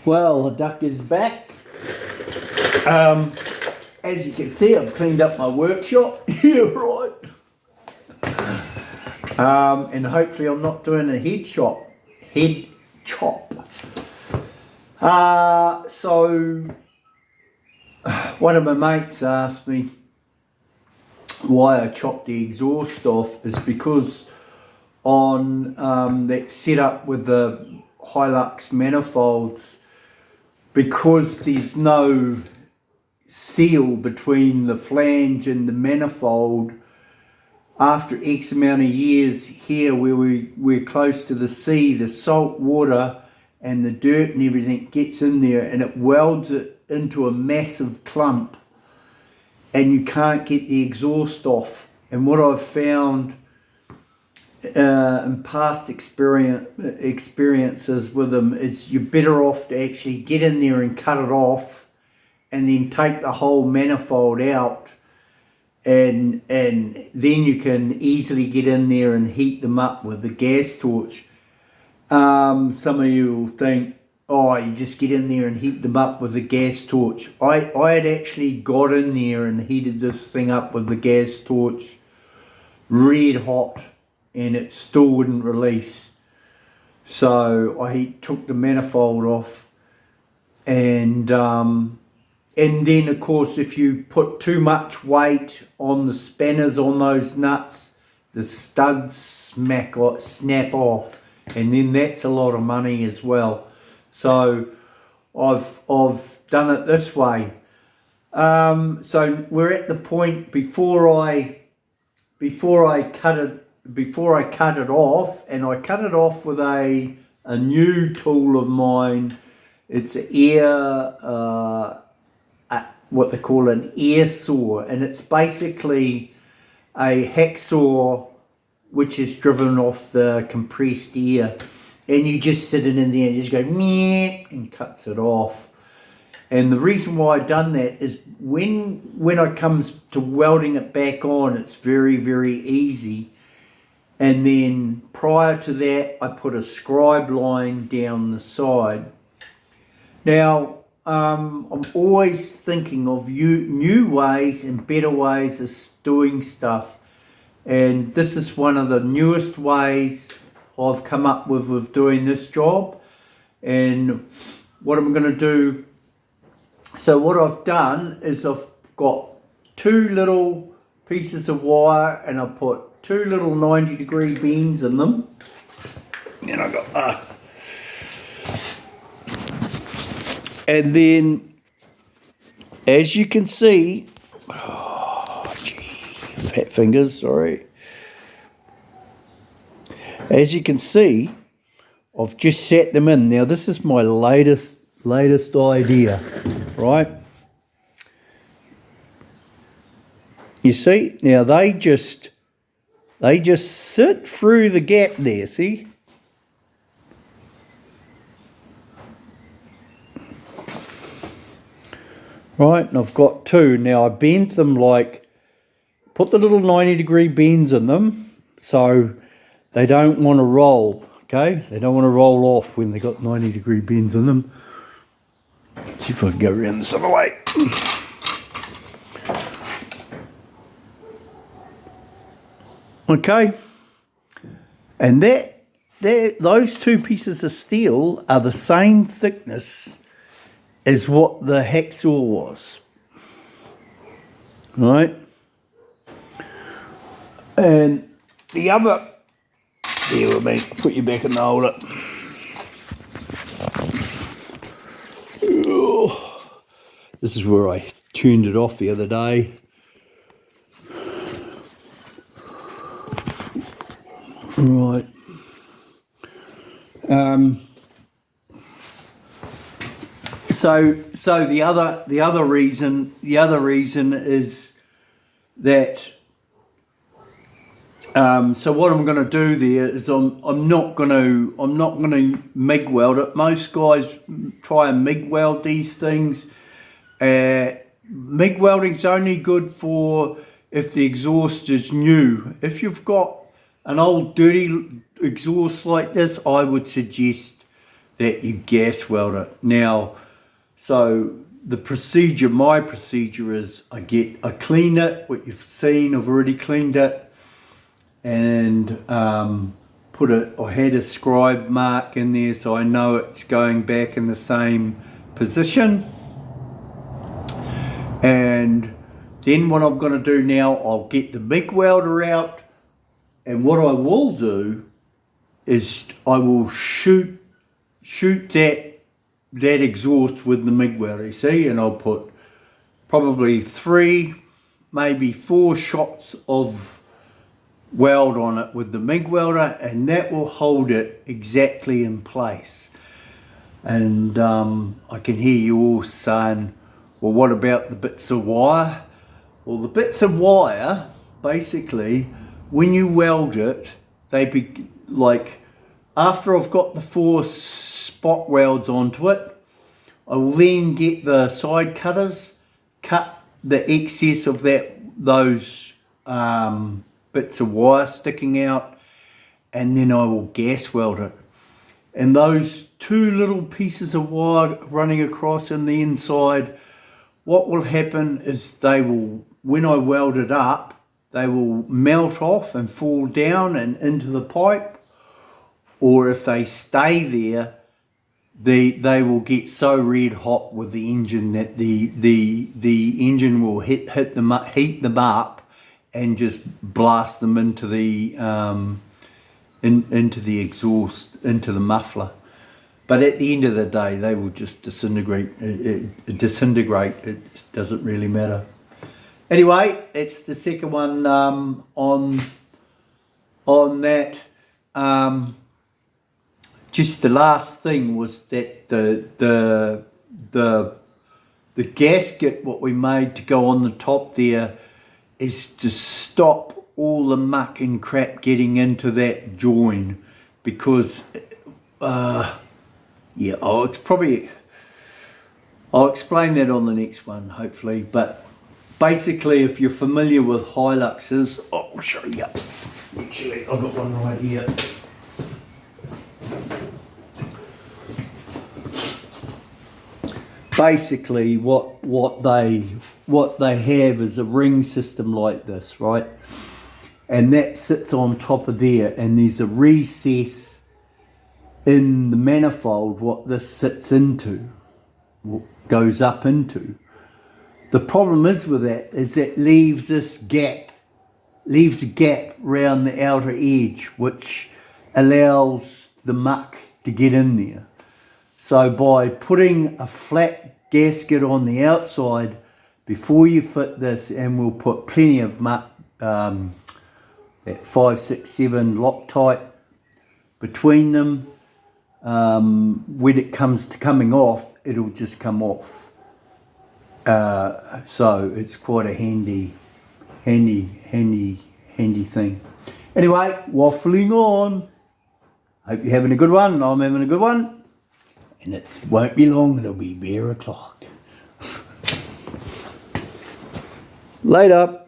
Well, the duck is back. As you can see, I've cleaned up my workshop. Yeah, right. And hopefully I'm not doing a head chop. So one of my mates asked me why I chopped the exhaust off. Is because on that setup with the Hilux manifolds, because there's no seal between the flange and the manifold, after X amount of years here where we're close to the sea, the salt water and the dirt and everything gets in there and it welds it into a massive clump and you can't get the exhaust off. And what I've found in past experiences with them is you're better off to actually get in there and cut it off and then take the whole manifold out, and then you can easily get in there and heat them up with the gas torch. Some of you will think, oh, you just get in there and heat them up with the gas torch. I had actually got in there and heated this thing up with the gas torch red hot, and it still wouldn't release. So I took the manifold off, and then of course if you put too much weight on the spanners on those nuts, the studs snap off, and then that's a lot of money as well. So I've done it this way. So we're at the point before I cut it off, and I cut it off with a new tool of mine. It's an what they call an air saw, and it's basically a hacksaw which is driven off the compressed air, and you just sit it in there and just go meep and cuts it off. And the reason why I done that is when it comes to welding it back on, it's very, very easy. And then prior to that, I put a scribe line down the side. Now, I'm always thinking of new ways and better ways of doing stuff. And this is one of the newest ways I've come up with doing this job. And what I'm going to do, so what I've done is I've got two little pieces of wire and I put two little 90-degree bends in them. And I got and then, as you can see, fat fingers, sorry. As you can see, I've just set them in. Now this is my latest idea, right? You see, now they just sit through the gap there, see? Right, and I've got two. Now I bent them put the little 90-degree bends in them so they don't want to roll, okay? They don't want to roll off when they got 90-degree bends in them. Let's see if I can go around this other way. Okay, and those two pieces of steel are the same thickness as what the hacksaw was, right? And the other, bear with me, put you back in the holder. This is where I tuned it off the other day. Right. So the other reason is that so what I'm going to do there is I'm not going to MIG weld it. Most guys try and MIG weld these things. MIG welding's only good for if the exhaust is new. If you've got an old dirty exhaust like this, I would suggest that you gas weld it. Now, so my procedure is I clean it, what you've seen, I've already cleaned it, and I had a scribe mark in there so I know it's going back in the same position. And then what I'm going to do now, I'll get the MIG welder out, and what I will do is I will shoot that exhaust with the MIG welder, you see, and I'll put probably 3, maybe 4 shots of weld on it with the MIG welder, and that will hold it exactly in place. And I can hear you all saying, well, what about the bits of wire? Well, the bits of wire, basically, when you weld it, they be like, after I've got the 4 spot welds onto it, I will then get the side cutters, cut the excess of those bits of wire sticking out, and then I will gas weld it. And those 2 little pieces of wire running across in the inside, what will happen is they will, when I weld it up, they will melt off and fall down and into the pipe, or if they stay there, they will get so red hot with the engine that the engine will heat them up and just blast them into the into the exhaust, into the muffler. But at the end of the day, they will just disintegrate. It doesn't really matter. Anyway, it's the second one on that. Just the last thing was that the gasket what we made to go on the top there is to stop all the muck and crap getting into that join, because yeah, I'll explain that on the next one, hopefully. But basically, if you're familiar with Hiluxes, I'll show you. Actually, I've got one right here. Basically, what they have is a ring system like this, right? And that sits on top of there, and there's a recess in the manifold what this sits into, goes up into. The problem is with that is it leaves a gap around the outer edge, which allows the muck to get in there. So by putting a flat gasket on the outside before you fit this, and we'll put plenty of muck, that 5, 6, 7 Loctite between them, when it comes to coming off, it'll just come off. So it's quite a handy thing. Anyway, waffling on. Hope you're having a good one. I'm having a good one. And it won't be long, it'll be beer o'clock. Later.